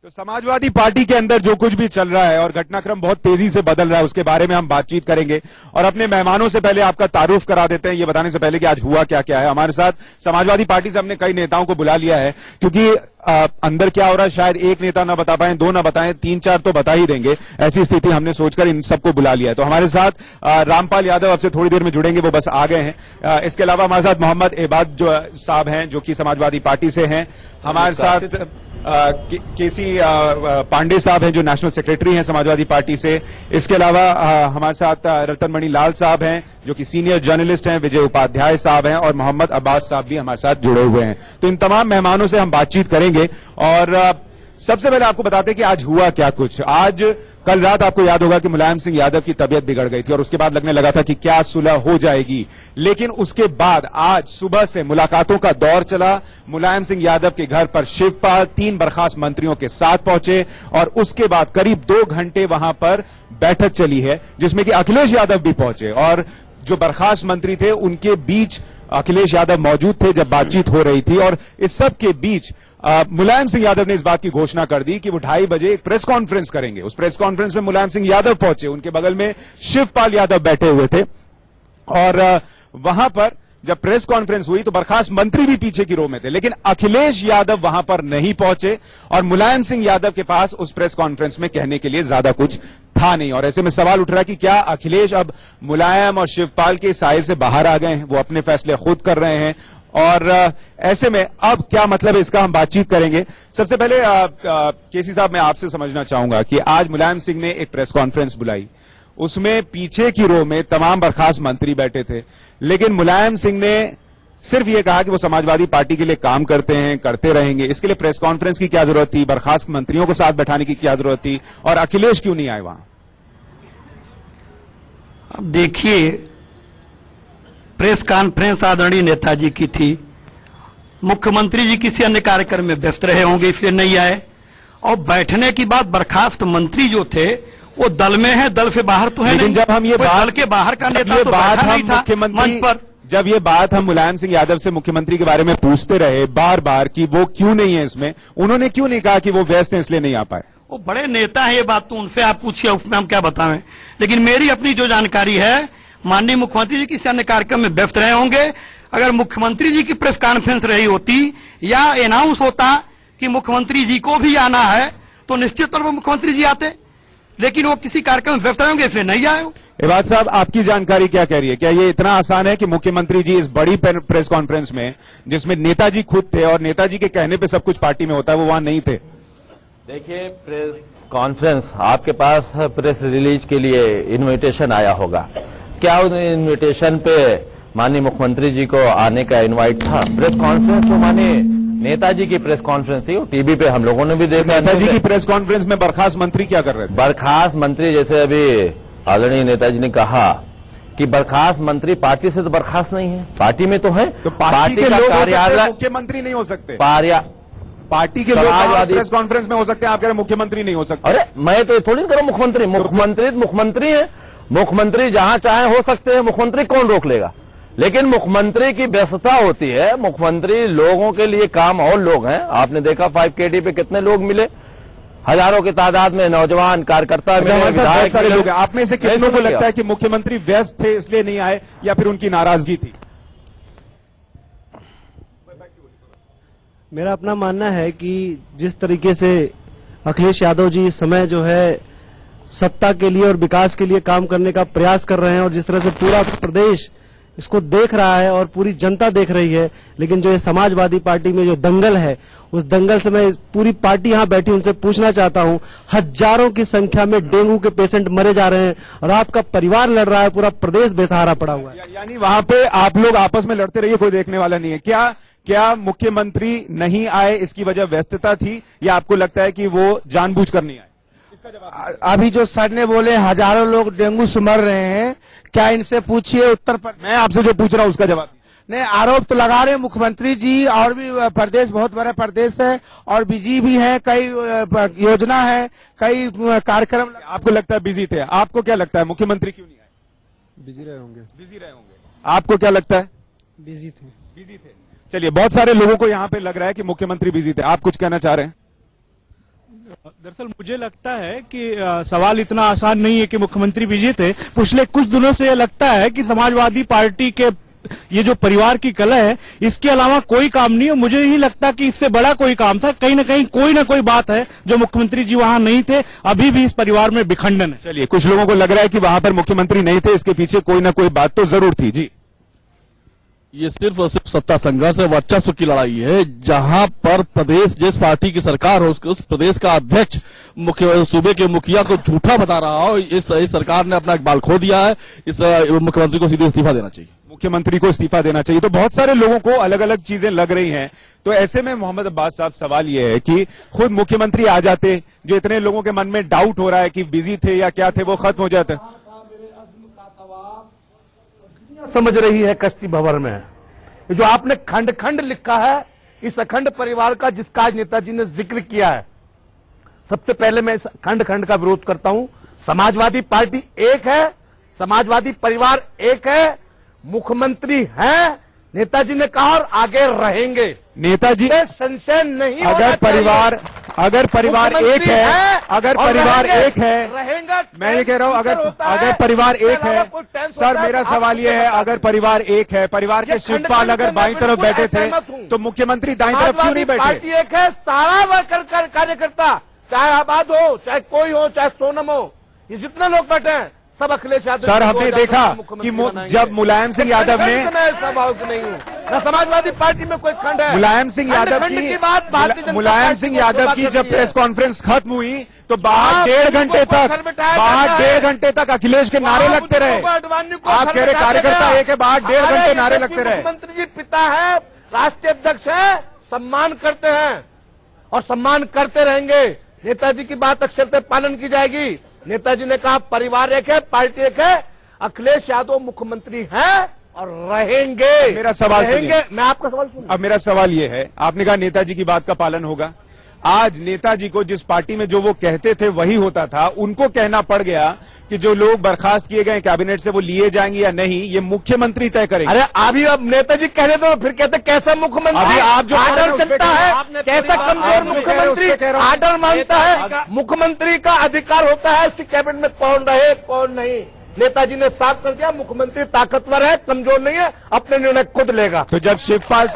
तो समाजवादी पार्टी के अंदर जो कुछ भी चल रहा है और घटनाक्रम बहुत तेजी से बदल रहा है उसके बारे में हम बातचीत करेंगे और अपने मेहमानों से पहले आपका तारुफ करा देते हैं ये बताने से पहले कि आज हुआ क्या क्या है। हमारे साथ समाजवादी पार्टी से हमने कई नेताओं को बुला लिया है क्योंकि अंदर क्या हो रहा है शायद एक नेता ना बता पाए, दो ना बताएं, तीन चार तो बता ही देंगे, ऐसी स्थिति हमने सोचकर इन सबको बुला लिया है। तो हमारे साथ रामपाल यादव अब से थोड़ी देर में जुड़ेंगे, वो बस आ गए हैं। इसके अलावा हमारे साथ मोहम्मद एबाद जो साहब हैं जो कि समाजवादी पार्टी से हैं। हमारे साथ केसी पांडे साहब हैं जो नेशनल सेक्रेटरी हैं समाजवादी पार्टी से। इसके अलावा हमारे साथ रतनमणि लाल साहब हैं जो कि सीनियर जर्नलिस्ट हैं, विजय उपाध्याय साहब हैं और मोहम्मद अब्बास साहब भी हमारे साथ जुड़े हुए हैं। तो इन तमाम मेहमानों से हम बातचीत करेंगे और सबसे पहले आपको बताते हैं कि आज हुआ क्या कुछ। आज कल रात आपको याद होगा कि मुलायम सिंह यादव की तबीयत बिगड़ गई थी और उसके बाद लगने लगा था कि क्या सुलह हो जाएगी, लेकिन उसके बाद आज सुबह से मुलाकातों का दौर चला। मुलायम सिंह यादव के घर पर शिवपाल 3 बर्खास्त मंत्रियों के साथ पहुंचे और उसके बाद करीब 2 घंटे वहां पर बैठक चली है जिसमें कि अखिलेश यादव भी पहुंचे और जो बर्खास्त मंत्री थे उनके बीच अखिलेश यादव मौजूद थे जब बातचीत हो रही थी। और इस सब के बीच मुलायम सिंह यादव ने इस बात की घोषणा कर दी कि वो 2:30 बजे एक प्रेस कॉन्फ्रेंस करेंगे। उस प्रेस कॉन्फ्रेंस में मुलायम सिंह यादव पहुंचे, उनके बगल में शिवपाल यादव बैठे हुए थे और वहां पर जब प्रेस कॉन्फ्रेंस हुई तो बर्खास्त मंत्री भी पीछे की रो में थे, लेकिन अखिलेश यादव वहां पर नहीं पहुंचे और मुलायम सिंह यादव के पास उस प्रेस कॉन्फ्रेंस में कहने के लिए ज्यादा कुछ था नहीं। और ऐसे में सवाल उठ रहा है कि क्या अखिलेश अब मुलायम और शिवपाल के साये से बाहर आ गए हैं, वो अपने फैसले खुद कर रहे हैं और ऐसे में अब क्या मतलब है इसका हम बातचीत करेंगे। सबसे पहले केसी साहब मैं आपसे समझना चाहूंगा कि आज मुलायम सिंह ने एक प्रेस कॉन्फ्रेंस बुलाई, उसमें पीछे की रो में तमाम बर्खास्त मंत्री बैठे थे, लेकिन मुलायम सिंह ने सिर्फ ये कहा कि वो समाजवादी पार्टी के लिए काम करते हैं, करते रहेंगे। इसके लिए प्रेस कॉन्फ्रेंस की क्या जरूरत थी, बर्खास्त मंत्रियों को साथ बैठाने की क्या जरूरत थी और अखिलेश क्यों नहीं आए वहां? अब देखिए, प्रेस कॉन्फ्रेंस आदरणीय नेताजी की थी, मुख्यमंत्री जी किसी अन्य कार्यक्रम में व्यस्त रहे होंगे इसलिए नहीं आए और बैठने की बात बर्खास्त मंत्री जो थे वो दल में है, दल से बाहर तो है लेकिन नहीं। जब हम ये दल के बाहर का नेता तो बात बैठा हम नहीं था मंच पर। जब ये बात हम मुलायम सिंह यादव से मुख्यमंत्री के बारे में पूछते रहे बार बार कि वो क्यों नहीं है इसमें, उन्होंने क्यों नहीं कहा कि वो व्यस्त हैं इसलिए नहीं आ पाए? वो बड़े नेता है, ये बात तो उनसे आप पूछिए, उसमें हम क्या बताएं। लेकिन मेरी अपनी जो जानकारी है, माननीय मुख्यमंत्री जी किसी अन्य कार्यक्रम में व्यस्त रहे होंगे। अगर मुख्यमंत्री जी की प्रेस कॉन्फ्रेंस रही होती या अनाउंस होता कि मुख्यमंत्री जी को भी आना है तो निश्चित तौर पर मुख्यमंत्री जी आते, लेकिन वो किसी कार्यक्रम में व्यस्त रहे होंगे इसलिए नहीं आए। एबाद साहब, आपकी जानकारी क्या कह रही है? क्या ये इतना आसान है कि मुख्यमंत्री जी इस बड़ी प्रेस कॉन्फ्रेंस में जिसमें नेताजी खुद थे और नेताजी के कहने पे सब कुछ पार्टी में होता है, वो वहां नहीं थे? देखिए, प्रेस कॉन्फ्रेंस आपके पास प्रेस रिलीज के लिए इनविटेशन आया होगा, क्या उस इनविटेशन पे माननीय मुख्यमंत्री जी को आने का इनवाइट था? प्रेस कॉन्फ्रेंस तो माननीय नेताजी की प्रेस कॉन्फ्रेंस थी, टीवी पे हम लोगों ने भी देखा। नेताजी की प्रेस कॉन्फ्रेंस में बर्खास्त मंत्री क्या कर रहे थे? बर्खास्त मंत्री, जैसे अभी आदरणीय नेताजी ने कहा कि बर्खास्त मंत्री पार्टी से तो बर्खास्त नहीं है, पार्टी में तो है। तो पार्टी के का लोग कार्यालय, मुख्यमंत्री नहीं हो सकते? पार्टी के लोग प्रेस कॉन्फ्रेंस में हो सकते हैं, आप कह रहे मुख्यमंत्री नहीं हो सकते? अरे मैं तो थोड़ी करूं मुख्यमंत्री, मुख्यमंत्री है, मुख्यमंत्री जहां चाहे हो सकते हैं, मुख्यमंत्री कौन रोक लेगा? लेकिन मुख्यमंत्री की व्यस्तता होती है, मुख्यमंत्री लोगों के लिए काम और लोग हैं। आपने देखा 5KD पे कितने लोग मिले, हजारों की तादाद में नौजवान कार्यकर्ता मिले, विधायक सारे लोग हैं। आप में से कितनों को लगता है कि मुख्यमंत्री व्यस्त थे इसलिए नहीं आए या फिर उनकी नाराजगी थी? मेरा अपना मानना है कि जिस तरीके से अखिलेश यादव जी इस समय जो है सत्ता के लिए और विकास के लिए काम करने का प्रयास कर रहे हैं और जिस तरह से पूरा प्रदेश इसको देख रहा है और पूरी जनता देख रही है, लेकिन जो ये समाजवादी पार्टी में जो दंगल है, उस दंगल से मैं पूरी पार्टी यहां बैठी उनसे पूछना चाहता हूं, हजारों की संख्या में डेंगू के पेशेंट मरे जा रहे हैं और आपका परिवार लड़ रहा है, पूरा प्रदेश बेसहारा पड़ा हुआ है। यानी वहां पे आप लोग आपस में लड़ते रहिए, कोई देखने वाला नहीं है। क्या मुख्यमंत्री नहीं आए इसकी वजह व्यस्तता थी या आपको लगता है कि वो जानबूझकर नहीं आए? अभी जो सर ने बोले हजारों लोग डेंगू से मर रहे हैं, क्या इनसे पूछिए उत्तर प्रदेश। मैं आपसे जो पूछ रहा हूं उसका जवाब नहीं, आरोप तो लगा रहे मुख्यमंत्री जी, और भी प्रदेश बहुत बड़ा प्रदेश है और बिजी भी है, कई योजना है, कई कार्यक्रम। आपको लगता है बिजी थे, आपको क्या लगता है मुख्यमंत्री क्यों नहीं आए? बिजी रहे होंगे। आपको क्या लगता है? बिजी थे। चलिए, बहुत सारे लोगों को यहां पे लग रहा है कि मुख्यमंत्री बिजी थे। आप कुछ कहना चाह रहे हैं? दरअसल मुझे लगता है कि सवाल इतना आसान नहीं है कि मुख्यमंत्री विजयी थे। पिछले कुछ दिनों से ये लगता है कि समाजवादी पार्टी के ये जो परिवार की कलह है, इसके अलावा कोई काम नहीं है। मुझे नहीं लगता कि इससे बड़ा कोई काम था। कहीं ना कोई बात है जो मुख्यमंत्री जी वहां नहीं थे। अभी भी इस परिवार में विखंडन है। चलिए, कुछ लोगों को लग रहा है कि वहां पर मुख्यमंत्री नहीं थे, इसके पीछे कोई ना कोई बात तो जरूर थी। जी, ये सिर्फ और सिर्फ सत्ता संघर्ष है, वर्चस्व की लड़ाई है। जहां पर प्रदेश जिस पार्टी की सरकार हो उस प्रदेश का अध्यक्ष सूबे के मुखिया को झूठा बता रहा हो, इस सरकार ने अपना इकबाल खो दिया है। इस मुख्यमंत्री को सीधे इस्तीफा देना चाहिए। मुख्यमंत्री को इस्तीफा देना चाहिए। तो बहुत सारे लोगों को अलग अलग चीजें लग रही हैं। तो ऐसे में मोहम्मद अब्बास साहब, सवाल यह है कि खुद मुख्यमंत्री आ जाते, जो इतने लोगों के मन में डाउट हो रहा है कि बिजी थे या क्या थे, वो खत्म हो जाता। समझ रही है कश्ती भंवर में जो आपने खंड खंड लिखा है, इस अखंड परिवार का जिसका आज नेताजी ने जिक्र किया है, सबसे पहले मैं इस खंड खंड का विरोध करता हूं। समाजवादी पार्टी एक है, समाजवादी परिवार एक है, मुख्यमंत्री हैं, नेताजी ने कहा और आगे रहेंगे। नेताजी, संशय नहीं अगर परिवार एक है, अगर परिवार एक है, रहेगा। मैं ये कह रहा हूं, अगर परिवार एक है, सर मेरा सवाल ये है, अगर परिवार एक है, परिवार के शिवपाल अगर बाईं तरफ बैठे थे तो मुख्यमंत्री दाईं तरफ क्यों नहीं बैठे? पार्टी एक है, सारा वर्कर कार्यकर्ता, चाहे आबाद हो, चाहे कोई हो, चाहे सोनम हो, ये जितने लोग बैठे हैं सब अखिलेश यादव। सर, हमने देखा कि जब मुलायम सिंह यादव ने, नहीं हूँ ना समाजवादी पार्टी में कोई खंड है। मुलायम सिंह यादव की जब प्रेस कॉन्फ्रेंस खत्म हुई तो बाहर 1.5 घंटे तक अखिलेश के नारे लगते रहे। आप कह रहे कार्यकर्ता एक है, बाहर 1.5 घंटे नारे लगते रहे। मुख्यमंत्री जी पिता है, राष्ट्रीय अध्यक्ष है, सम्मान करते हैं और सम्मान करते रहेंगे। नेताजी की बात अक्षरशः पालन की जाएगी। नेताजी ने कहा परिवार एक है, पार्टी एक है, अखिलेश यादव मुख्यमंत्री हैं और रहेंगे। मेरा सवाल सुनिए। मैं आपका सवाल सुनिए। अब मेरा सवाल यह है, आपने कहा नेताजी की बात का पालन होगा। आज नेताजी को जिस पार्टी में जो वो कहते थे वही होता था, उनको कहना पड़ गया कि जो लोग बर्खास्त किए गए कैबिनेट से वो लिए जाएंगे या नहीं, ये मुख्यमंत्री तय करेंगे। अरे अभी अब नेताजी कह रहे तो फिर कहते कैसा मुख्यमंत्री? अभी आप जो आर्डर चलता है, कैसा कमजोर मुख्यमंत्री आर्डर मानता है? मुख्यमंत्री का अधिकार होता है उसकी कैबिनेट में कौन रहे कौन नहीं। नेताजी ने साफ कर दिया मुख्यमंत्री ताकतवर है, कमजोर नहीं है, अपने निर्णय खुद लेगा। तो जब शिवपाल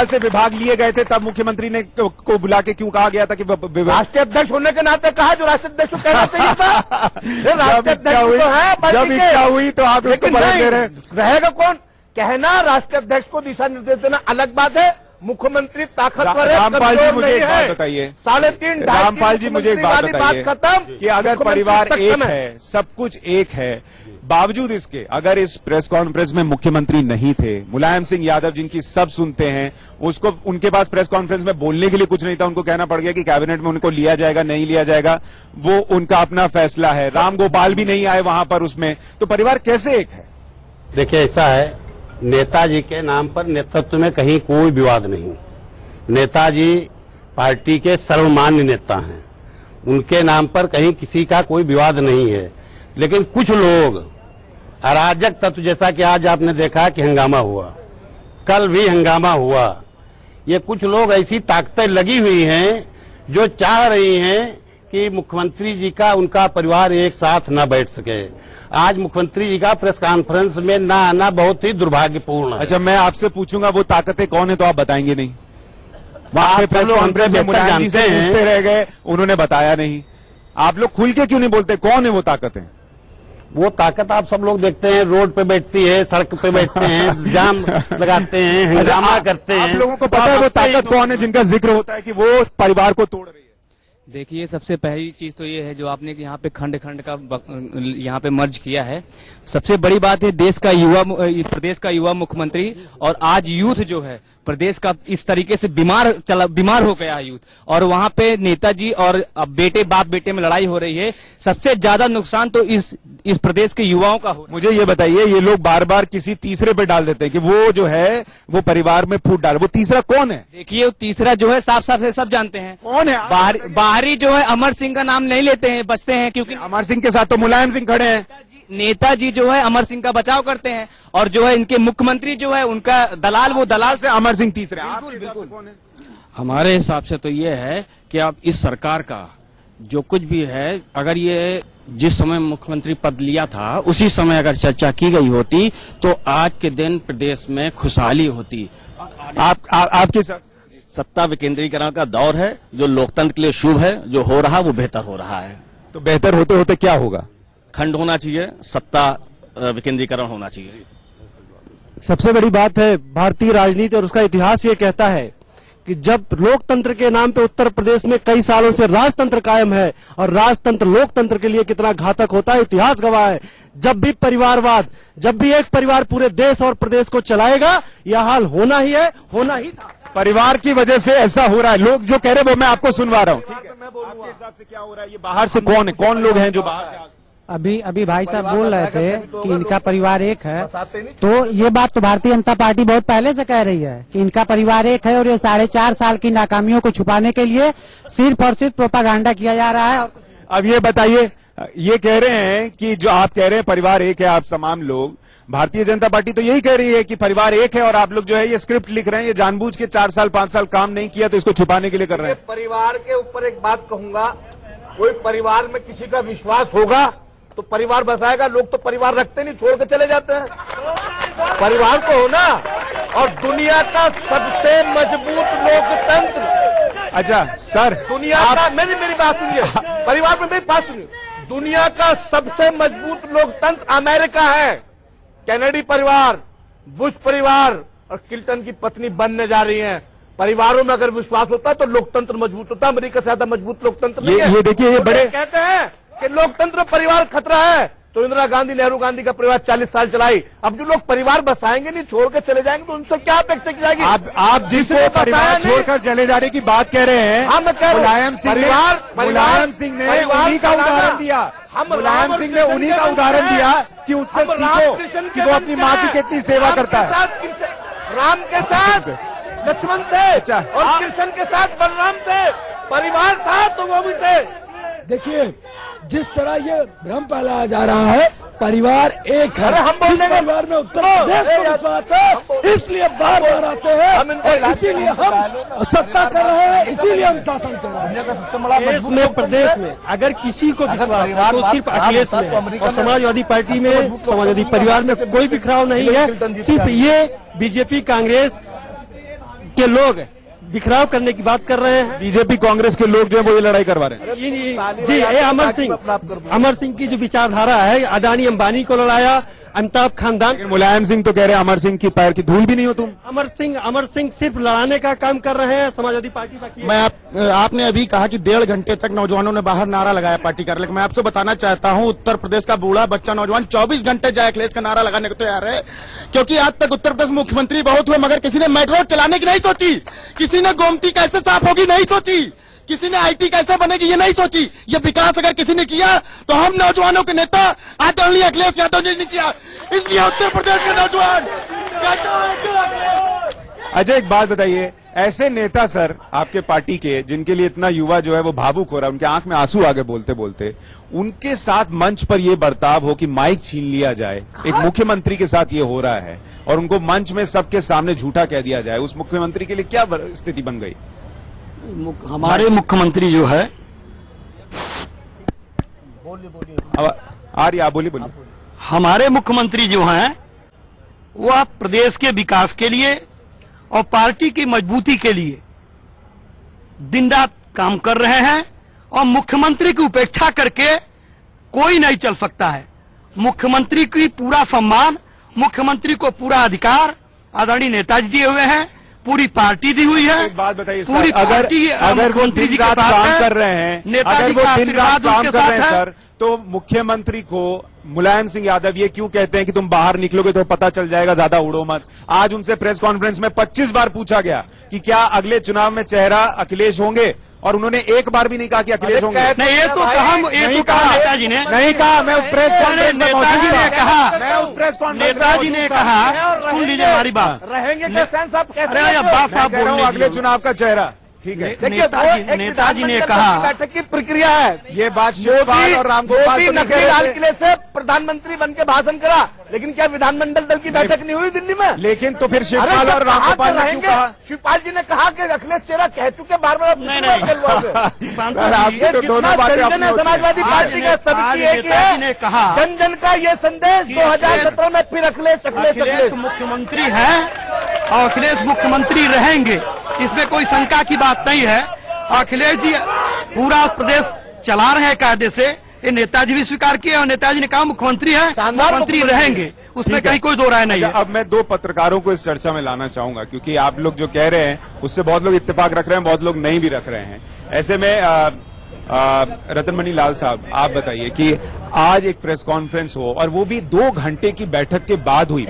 से विभाग लिए गए थे तब मुख्यमंत्री ने को बुला के क्यों कहा गया था कि राष्ट्रीय अध्यक्ष होने के नाते कहा, जो राष्ट्रीय अध्यक्ष को कहना चाहिए था। राष्ट्रीय अध्यक्ष तो है, जब इच्छा हुई तो आप इसको बदल दे रहे हैं। रहेगा कौन? कहना राष्ट्रीय अध्यक्ष को दिशा निर्देश देना अलग बात है। मुख्यमंत्री ताकतवर है, रामपाल जी मुझे एक बात बताइए, 3.5 रामपाल जी मुझे एक बात बताइए खत्म कि अगर परिवार एक है, सब कुछ एक है, बावजूद इसके अगर इस प्रेस कॉन्फ्रेंस में मुख्यमंत्री नहीं थे, मुलायम सिंह यादव जिनकी सब सुनते हैं, उसको उनके पास प्रेस कॉन्फ्रेंस में बोलने के लिए कुछ नहीं था, उनको कहना पड़ गया कि कैबिनेट में उनको लिया जाएगा नहीं लिया जाएगा, वो उनका अपना फैसला है। राम गोपाल भी नहीं आए वहां पर उसमें, तो परिवार कैसे एक है? देखिए ऐसा है, नेताजी के नाम पर नेतृत्व में कहीं कोई विवाद नहीं। नेताजी पार्टी के सर्वमान्य नेता हैं, उनके नाम पर कहीं किसी का कोई विवाद नहीं है। लेकिन कुछ लोग अराजक तत्व, जैसा कि आज आपने देखा कि हंगामा हुआ, कल भी हंगामा हुआ, ये कुछ लोग ऐसी ताकतें लगी हुई हैं जो चाह रही हैं कि मुख्यमंत्री जी का उनका परिवार एक साथ न बैठ सके। आज मुख्यमंत्री जी का प्रेस कॉन्फ्रेंस में ना आना बहुत ही दुर्भाग्यपूर्ण है। अच्छा, मैं आपसे पूछूंगा वो ताकतें कौन है तो आप बताएंगे नहीं। वहां प्रेस कॉन्फ्रेंस में मुलायम जी से पूछते रह गए, उन्होंने बताया नहीं। आप लोग खुल के क्यों नहीं बोलते कौन है वो ताकतें? वो ताकत आप सब लोग देखते हैं, रोड पे बैठती है, सड़क पे बैठते हैं, जाम लगाते हैं, हंगामा करते हैं। आप लोगों को पता है वो ताकत कौन है जिनका जिक्र होता है कि वो परिवार को तोड़ रही है? देखिए, सबसे पहली चीज तो ये है जो आपने यहाँ पे खंड खंड का यहाँ पे मर्ज किया है। सबसे बड़ी बात है प्रदेश का युवा मुख्यमंत्री, और आज यूथ जो है प्रदेश का इस तरीके से बीमार हो गया है यूथ, और वहां पे नेताजी और बेटे बाप बेटे में लड़ाई हो रही है। सबसे ज्यादा नुकसान तो इस प्रदेश के युवाओं का हो। मुझे ये बताइए, ये लोग बार बार किसी तीसरे पे डाल देते हैं कि वो जो है वो परिवार में फूट डाल, वो तीसरा कौन है? देखिए, वो तीसरा जो है साफ साफ से सब जानते हैं कौन है। बाहरी जो है अमर सिंह का नाम नहीं लेते हैं, बचते हैं, क्योंकि अमर सिंह के साथ तो मुलायम सिंह खड़े हैं। नेताजी जो है अमर सिंह का बचाव करते हैं, और जो है इनके मुख्यमंत्री जो है उनका दलाल, वो दलाल से अमर सिंह तीसरे। बिल्कुल। कौन है? हमारे हिसाब से तो ये है कि अब इस सरकार का जो कुछ भी है, अगर ये जिस समय मुख्यमंत्री पद लिया था उसी समय अगर चर्चा की गई होती तो आज के दिन प्रदेश में खुशहाली होती। आपके साथ सत्ता विकेंद्रीकरण का दौर है, जो लोकतंत्र के लिए शुभ है, जो हो रहा वो बेहतर हो रहा है। तो बेहतर होते होते क्या होगा? खंड होना चाहिए, सत्ता विकेंद्रीकरण होना चाहिए। सबसे बड़ी बात है, भारतीय राजनीति और उसका इतिहास ये कहता है कि जब लोकतंत्र के नाम पे उत्तर प्रदेश में कई सालों से राजतंत्र कायम है, और राजतंत्र लोकतंत्र के लिए कितना घातक होता है इतिहास गवाह है। जब भी परिवारवाद, जब भी एक परिवार पूरे देश और प्रदेश को चलाएगा, यह हाल होना ही है, होना ही था। परिवार की वजह से ऐसा हो रहा है। लोग जो कह रहे हैं वो मैं आपको सुनवा रहा हूँ। ठीक है, आपके हिसाब से क्या हो रहा है? ये बाहर से कौन है, कौन लोग हैं जो बाहर से? अभी भाई साहब बोल रहे थे कि इनका परिवार एक है, तो ये बात तो भारतीय जनता पार्टी बहुत पहले से कह रही है कि इनका परिवार एक है, और ये 4.5 साल की नाकामियों को छुपाने के लिए सिर्फ और सिर्फ प्रोपागंडा किया जा रहा है। अब ये बताइए, ये कह रहे हैं कि जो आप कह रहे हैं परिवार एक है, आप तमाम लोग, भारतीय जनता पार्टी तो यही कह रही है कि परिवार एक है, और आप लोग जो है ये स्क्रिप्ट लिख रहे हैं, ये जानबूझ के 4 साल 5 साल काम नहीं किया तो इसको छुपाने के लिए कर रहे हैं। परिवार के ऊपर एक बात कहूंगा, कोई परिवार में किसी का विश्वास होगा तो परिवार बसाएगा। लोग तो परिवार रखते नहीं, छोड़ के चले जाते हैं। परिवार को होना, और दुनिया का सबसे मजबूत लोकतंत्र। अच्छा सर, दुनिया का, मेरी बात सुनिए, परिवार में मेरी बात सुनिए, दुनिया का सबसे मजबूत लोकतंत्र अमेरिका है। कैनेडी परिवार, बुश परिवार और क्लिंटन की पत्नी बनने जा रही हैं। परिवारों में अगर विश्वास होता है तो लोकतंत्र मजबूत होता है। अमेरिका से ज्यादा मजबूत लोकतंत्र नहीं है। ये देखिए, ये बड़े कहते हैं कि लोकतंत्र परिवार खतरा है, तो इंदिरा गांधी, नेहरू गांधी का परिवार 40 साल चलाई। अब जो लोग परिवार बसाएंगे नहीं, छोड़ के चले जाएंगे, तो उनसे क्या अपेक्षा की जाएगी? आप जिसको परिवार छोड़कर चले जाने की बात कह रहे हैं, हाँ, मैं कह रहा हूं, मुलायम सिंह ने उन्हीं का उदाहरण दिया। मुलायम सिंह ने उन्हीं का उदाहरण दिया कि उससे सीखो कि वो अपनी माँ की कितनी सेवा करता है। राम के साथ लक्ष्मण थे, और कृष्ण के साथ बलराम थे। परिवार था तो वो भी थे। देखिए, जिस तरह ये भ्रम फैलाया जा रहा है, परिवार एक है। अरे हम बोल देंगे, परिवार में उत्तर प्रदेश को विश्वास है, इसलिए बार बार आते हैं, और इसीलिए हम सत्ता कर रहे हैं, इसीलिए हम शासन कर रहे हैं। देश में, प्रदेश में अगर किसी को विश्वास है तो सिर्फ अखिलेश में, और समाजवादी पार्टी में, समाजवादी परिवार में कोई बिखराव नहीं है। सिर्फ ये बीजेपी कांग्रेस के लोग बिखराव करने की बात कर रहे हैं। बीजेपी कांग्रेस के लोग जो है वो ये लड़ाई करवा रहे हैं। जी, ये अमर सिंह की जो विचारधारा है, अडानी अंबानी को लड़ाया, अमिताभ खानदान। मुलायम सिंह तो कह रहे हैं अमर सिंह की पैर की धूल भी नहीं हो तुम। अमर सिंह सिर्फ लड़ाने का काम कर रहे हैं, समाजवादी पार्टी का। आपने अभी कहा कि 1.5 घंटे तक नौजवानों ने बाहर नारा लगाया पार्टी कार्यालय का। मैं आपसे बताना चाहता हूं, उत्तर प्रदेश का बूढ़ा बच्चा नौजवान 24 घंटे जाए अखिलेश का नारा लगाने को तैयार है, क्योंकि आज तक उत्तर प्रदेश मुख्यमंत्री बहुत हुए, मगर किसी ने मेट्रो चलाने की नहीं सोची, किसी ने गोमती कैसे साफ होगी नहीं सोची, किसी ने आईटी कैसे बनेगी ये नहीं सोची। ये विकास अगर किसी ने किया तो हम नौजवानों के नेता आदरणीय अखिलेश यादव जी ने किया, इसलिए उत्तर प्रदेश के नौजवान। अच्छा, एक बात बताइए, ऐसे नेता सर आपके पार्टी के, जिनके लिए इतना युवा जो है वो भावुक हो रहा है, उनके आंख में आंसू आगे बोलते बोलते, उनके साथ मंच पर यह बर्ताव हो कि माइक छीन लिया जाए, एक मुख्यमंत्री के साथ ये हो रहा है, और उनको मंच में सबके सामने झूठा कह दिया जाए, उस मुख्यमंत्री के लिए क्या स्थिति बन गई? हमारे मुख्यमंत्री जो है, आप बोलिए। हमारे मुख्यमंत्री जो हैं वह प्रदेश के विकास के लिए और पार्टी की मजबूती के लिए दिन रात काम कर रहे हैं, और मुख्यमंत्री की उपेक्षा करके कोई नहीं चल सकता है। मुख्यमंत्री की पूरा सम्मान, मुख्यमंत्री को पूरा अधिकार आदरणीय नेताजी दिए हुए हैं, पूरी पार्टी दी हुई है। एक बात बताइए सर, पूरी पार्टी अगर वो दिन रात काम कर रहे हैं, अगर वो दिन रात काम कर रहे हैं सर, तो मुख्यमंत्री को मुलायम सिंह यादव ये क्यों कहते हैं कि तुम बाहर निकलोगे तो पता चल जाएगा, ज्यादा उड़ो मत? आज उनसे प्रेस कॉन्फ्रेंस में 25 बार पूछा गया कि क्या अगले चुनाव में चेहरा अखिलेश होंगे, और उन्होंने एक बार भी नहीं कहा कि अखिलेश होंगे। नहीं, ये तो कहा नेताजी ने नहीं कहा। मैं उस प्रेस कॉन्फ्रेंस में नेताजी ने कहा, मैं उस प्रेस कॉन्फ्रेंस नेताजी ने कहा, सुन लीजिए हमारी बात, रहेंगे कैसे साहब? अरे अब्बास साहब बोल रहे हैं, अगले चुनाव का चेहरा। ठीक है, नेताजी ने कहा, बैठक की प्रक्रिया है ये बात शिवपाल और रामगोपाल नकली लाल किले से प्रधानमंत्री बन के भाषण करा, लेकिन क्या विधानमंडल दल की बैठक नहीं हुई दिल्ली में? लेकिन तो फिर शिवपाल और रामगोपाल ने क्यों कहा? शिवपाल जी ने कहा कि अखिलेश चेहरा कह चुके बार-बार। नहीं। सर, आपकी तो दोनों बातें अपनी होती हैं। समाजवादी पार्टी का सबकी एक ही नेताजी ने है, कहा जन जन का ये संदेश कि 2017 में फिर अखिलेश मुख्यमंत्री है और अखिलेश मुख्यमंत्री रहेंगे, इसमें कोई शंका की बात नहीं है। अखिलेश जी पूरा प्रदेश चला रहे हैं कायदे से, ये नेताजी भी स्वीकार किए और नेताजी ने कहा मुख्यमंत्री है, मुख्यमंत्री रहेंगे, उसमें कहीं कोई दो राय नहीं है। अब मैं दो पत्रकारों को इस चर्चा में लाना चाहूंगा, क्योंकि आप लोग जो कह रहे हैं उससे बहुत लोग इत्तेफाक रख रहे हैं, बहुत लोग नहीं भी रख रहे हैं। ऐसे में रतनमणि लाल साहब, आप बताइए कि आज एक प्रेस कॉन्फ्रेंस हो और वो भी 2 घंटे की बैठक के बाद हुई,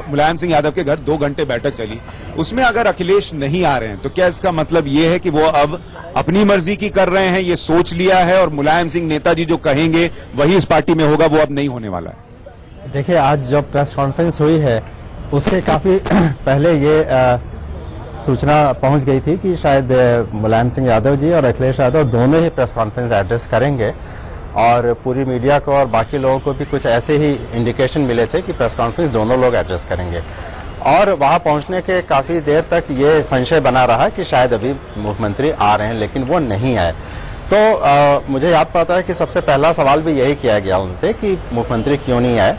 मुलायम सिंह यादव के घर 2 घंटे बैठक चली, उसमें अगर अखिलेश नहीं आ रहे हैं तो क्या इसका मतलब ये है कि वो अब अपनी मर्जी की कर रहे हैं, ये सोच लिया है और मुलायम सिंह नेताजी जो कहेंगे वही इस पार्टी में होगा, वो अब नहीं होने वाला है? देखिए, आज जो प्रेस कॉन्फ्रेंस हुई है उसके काफी पहले ये सूचना पहुंच गई थी कि शायद मुलायम सिंह यादव जी और अखिलेश यादव दोनों ही प्रेस कॉन्फ्रेंस एड्रेस करेंगे, और पूरी मीडिया को और बाकी लोगों को भी कुछ ऐसे ही इंडिकेशन मिले थे कि प्रेस कॉन्फ्रेंस दोनों लोग एड्रेस करेंगे। और वहां पहुंचने के काफी देर तक ये संशय बना रहा कि शायद अभी मुख्यमंत्री आ रहे हैं, लेकिन वो नहीं आए। तो मुझे याद पड़ता है कि सबसे पहला सवाल भी यही किया गया उनसे कि मुख्यमंत्री क्यों नहीं आए,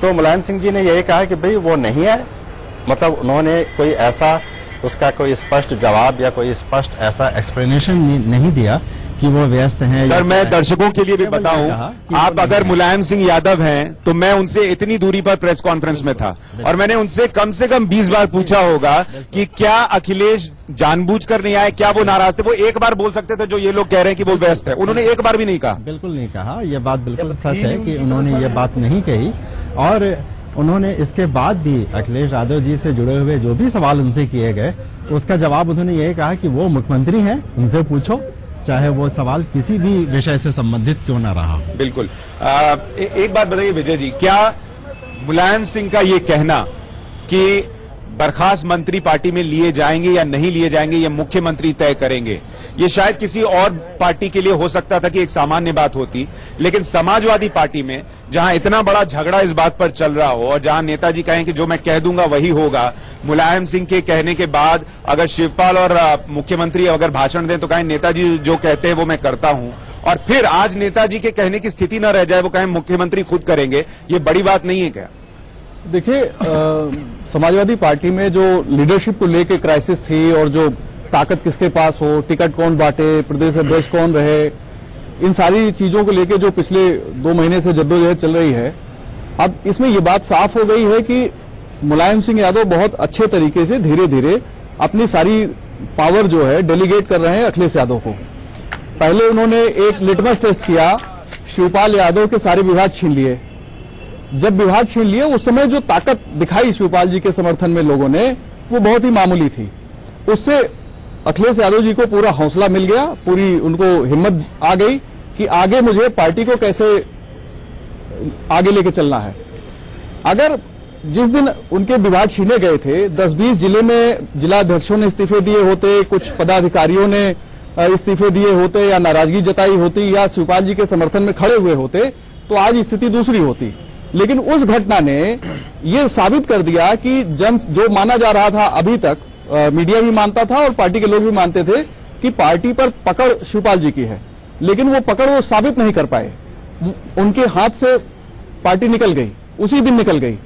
तो मुलायम सिंह जी ने यही कहा कि भाई वो नहीं आए, मतलब उन्होंने कोई ऐसा उसका कोई स्पष्ट जवाब या कोई स्पष्ट ऐसा एक्सप्लेनेशन नहीं दिया कि वो व्यस्त हैं। सर, मैं दर्शकों के लिए भी बताऊं, आप अगर मुलायम सिंह यादव हैं तो मैं उनसे इतनी दूरी पर प्रेस कॉन्फ्रेंस में था और मैंने उनसे कम से कम 20 बार पूछा होगा कि क्या अखिलेश जानबूझकर नहीं आए, क्या वो नाराज थे? वो एक बार बोल सकते थे जो ये लोग कह रहे हैं कि वो व्यस्त है, उन्होंने एक बार भी नहीं कहा। बिल्कुल नहीं कहा, ये बात बिल्कुल सच है कि उन्होंने ये बात नहीं कही। और उन्होंने इसके बाद भी अखिलेश यादव जी से जुड़े हुए जो भी सवाल उनसे किए गए उसका जवाब उन्होंने यही कहा कि वो मुख्यमंत्री हैं, उनसे पूछो, चाहे वो सवाल किसी भी विषय से संबंधित क्यों ना रहा। बिल्कुल। एक बात बताइए विजय जी, क्या मुलायम सिंह का ये कहना कि बर्खास्त मंत्री पार्टी में लिए जाएंगे या नहीं लिए जाएंगे ये मुख्यमंत्री तय करेंगे, ये शायद किसी और पार्टी के लिए हो सकता था कि एक सामान्य बात होती, लेकिन समाजवादी पार्टी में जहां इतना बड़ा झगड़ा इस बात पर चल रहा हो और जहां नेताजी कहें कि जो मैं कह दूंगा वही होगा, मुलायम सिंह के कहने के बाद अगर शिवपाल और मुख्यमंत्री अगर भाषण दें तो कहें नेताजी जो कहते हैं वो मैं करता हूं, और फिर आज नेताजी के कहने की स्थिति न रह जाए, वो कहें मुख्यमंत्री खुद करेंगे, ये बड़ी बात नहीं है क्या? देखिए, समाजवादी पार्टी में जो लीडरशिप को लेके क्राइसिस थी और जो ताकत किसके पास हो, टिकट कौन बांटे, प्रदेश अध्यक्ष कौन रहे, इन सारी चीजों को लेके जो पिछले 2 महीने से जद्दोजहद चल रही है, अब इसमें ये बात साफ हो गई है कि मुलायम सिंह यादव बहुत अच्छे तरीके से धीरे धीरे अपनी सारी पावर जो है डेलीगेट कर रहे हैं अखिलेश यादव को। पहले उन्होंने एक लिटमस टेस्ट किया, शिवपाल यादव के सारे विभाग छीन लिए। जब विभाग छीन लिए उस समय जो ताकत दिखाई शिवपाल जी के समर्थन में लोगों ने, वो बहुत ही मामूली थी। उससे अखिलेश यादव जी को पूरा हौसला मिल गया, पूरी उनको हिम्मत आ गई कि आगे मुझे पार्टी को कैसे आगे लेके चलना है। अगर जिस दिन उनके विभाग छीने गए थे 10-20 जिले में जिला अध्यक्षों ने इस्तीफे दिए होते, कुछ पदाधिकारियों ने इस्तीफे दिए होते या नाराजगी जताई होती या शिवपाल जी के समर्थन में खड़े हुए होते, तो आज स्थिति दूसरी होती। लेकिन उस घटना ने ये साबित कर दिया कि जो माना जा रहा था अभी तक, मीडिया भी मानता था और पार्टी के लोग भी मानते थे कि पार्टी पर पकड़ शिवपाल जी की है, लेकिन वो पकड़ वो साबित नहीं कर पाए। उनके हाथ से पार्टी निकल गई, उसी दिन निकल गई।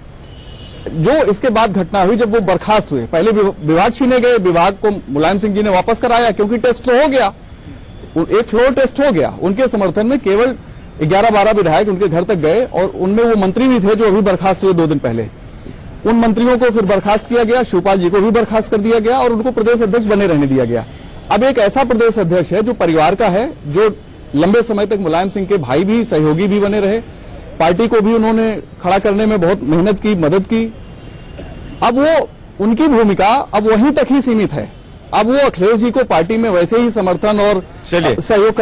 जो इसके बाद घटना हुई जब वो बर्खास्त हुए, पहले विभाग छीने गए, विभाग को मुलायम सिंह जी ने वापस कराया क्योंकि टेस्ट तो हो गया, एक फ्लोर टेस्ट हो गया। उनके समर्थन में केवल 11-12 विधायक उनके घर तक गए और उनमें वो मंत्री भी थे जो अभी बर्खास्त हुए 2 दिन पहले। उन मंत्रियों को फिर बर्खास्त किया गया, शिवपाल जी को भी बर्खास्त कर दिया गया और उनको प्रदेश अध्यक्ष बने रहने दिया गया। अब एक ऐसा प्रदेश अध्यक्ष है जो परिवार का है, जो लंबे समय तक मुलायम सिंह के भाई भी, सहयोगी भी बने रहे, पार्टी को भी उन्होंने खड़ा करने में बहुत मेहनत की, मदद की। अब वो उनकी भूमिका अब वहीं तक ही सीमित है। अब वो अखिलेश जी को पार्टी में वैसे ही समर्थन और सहयोग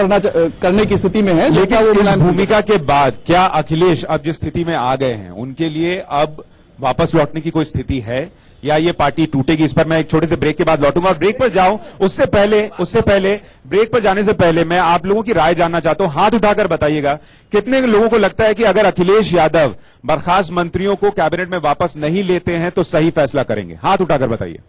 करने की स्थिति में है। लेकिन इस भूमिका के बाद क्या अखिलेश अब जिस स्थिति में आ गए हैं उनके लिए अब वापस लौटने की कोई स्थिति है या ये पार्टी टूटेगी? इस पर मैं एक छोटे से ब्रेक के बाद लौटूंगा और ब्रेक पर जाऊं उससे पहले ब्रेक पर जाने से पहले मैं आप लोगों की राय जानना चाहता हूं। हाथ उठाकर बताइएगा कितने लोगों को लगता है कि अगर अखिलेश यादव बर्खास्त मंत्रियों को कैबिनेट में वापस नहीं लेते हैं तो सही फैसला करेंगे? हाथ उठाकर बताइए।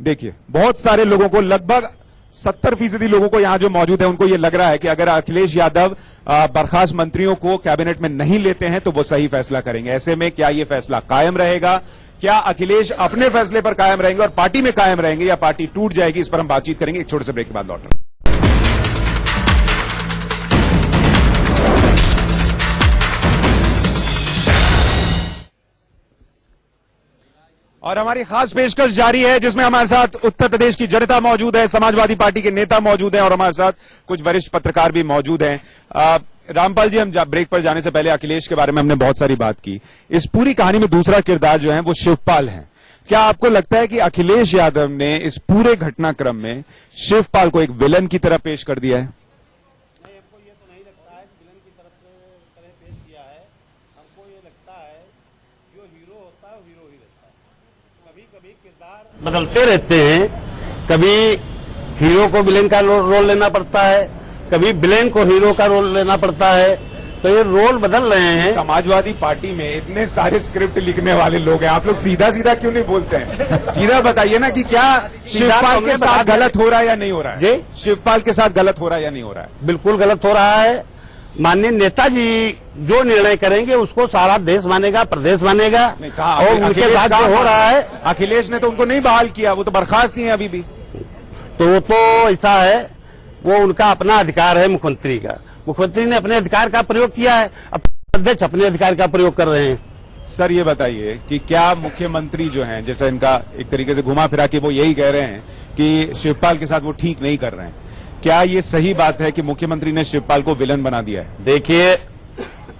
देखिए, बहुत सारे लोगों को, लगभग 70% लोगों को यहां जो मौजूद है उनको यह लग रहा है कि अगर अखिलेश यादव बर्खास्त मंत्रियों को कैबिनेट में नहीं लेते हैं तो वो सही फैसला करेंगे। ऐसे में क्या यह फैसला कायम रहेगा? क्या अखिलेश अपने फैसले पर कायम रहेंगे और पार्टी में कायम रहेंगे या पार्टी टूट जाएगी? इस पर हम बातचीत करेंगे एक छोटे से ब्रेक के बाद लौट रहे हैं। और हमारी खास पेशकश जारी है जिसमें हमारे साथ उत्तर प्रदेश की जनता मौजूद है, समाजवादी पार्टी के नेता मौजूद हैं और हमारे साथ कुछ वरिष्ठ पत्रकार भी मौजूद हैं। रामपाल जी, हम ब्रेक पर जाने से पहले अखिलेश के बारे में हमने बहुत सारी बात की। इस पूरी कहानी में दूसरा किरदार जो है वो शिवपाल है। क्या आपको लगता है कि अखिलेश यादव ने इस पूरे घटनाक्रम में शिवपाल को एक विलन की तरह पेश कर दिया है? बदलते रहते हैं, कभी हीरो को विलेन का रोल लेना पड़ता है, कभी विलेन को हीरो का रोल लेना पड़ता है, तो ये रोल बदल रहे हैं। समाजवादी पार्टी में इतने सारे स्क्रिप्ट लिखने वाले लोग हैं, आप लोग सीधा सीधा क्यों नहीं बोलते हैं? सीधा बताइए ना कि क्या शिवपाल के साथ गलत हो रहा है या नहीं हो रहा है? जी, शिवपाल के साथ गलत हो रहा है या नहीं हो रहा है? बिल्कुल गलत हो रहा है। माननीय नेताजी जो निर्णय करेंगे उसको सारा देश मानेगा, प्रदेश मानेगा। और उनके साथ जो हो रहा है, अखिलेश ने तो उनको नहीं बहाल किया, वो तो बर्खास्त नहीं है अभी भी। तो वो तो ऐसा है, वो उनका अपना अधिकार है मुख्यमंत्री का। मुख्यमंत्री ने अपने अधिकार का प्रयोग किया है, अब अध्यक्ष अपने अधिकार का प्रयोग कर रहे हैं। सर ये बताइए कि क्या मुख्यमंत्री जो हैं, जैसे इनका एक तरीके से घुमा फिरा के वो यही कह रहे हैं कि शिवपाल के साथ वो ठीक नहीं कर रहे हैं, क्या ये सही बात है कि मुख्यमंत्री ने शिवपाल को विलन बना दिया है? देखिए,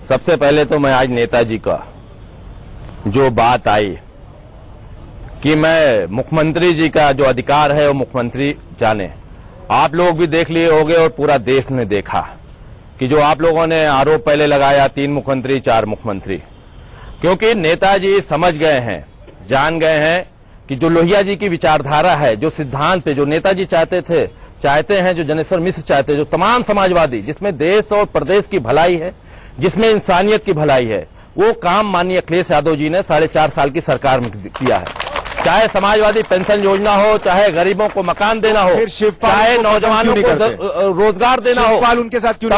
सबसे पहले तो मैं आज नेताजी का जो बात आई कि मैं मुख्यमंत्री जी का जो अधिकार है वो मुख्यमंत्री जाने, आप लोग भी देख लिए होंगे और पूरा देश ने देखा कि जो आप लोगों ने आरोप पहले लगाया 3 मुख्यमंत्री 4 मुख्यमंत्री, क्योंकि नेताजी समझ गए हैं, जान गए हैं कि जो लोहिया जी की विचारधारा है, जो सिद्धांत है, जो नेताजी चाहते हैं, जो जनेश्वर मिश्र चाहते हैं, जो तमाम समाजवादी, जिसमें देश और प्रदेश की भलाई है, जिसमें इंसानियत की भलाई है, वो काम माननीय अखिलेश यादव जी ने 4.5 साल की सरकार में किया है। चाहे समाजवादी पेंशन योजना हो, चाहे गरीबों को मकान देना हो, चाहे नौजवानों को रोजगार देना हो, उनके साथ क्यों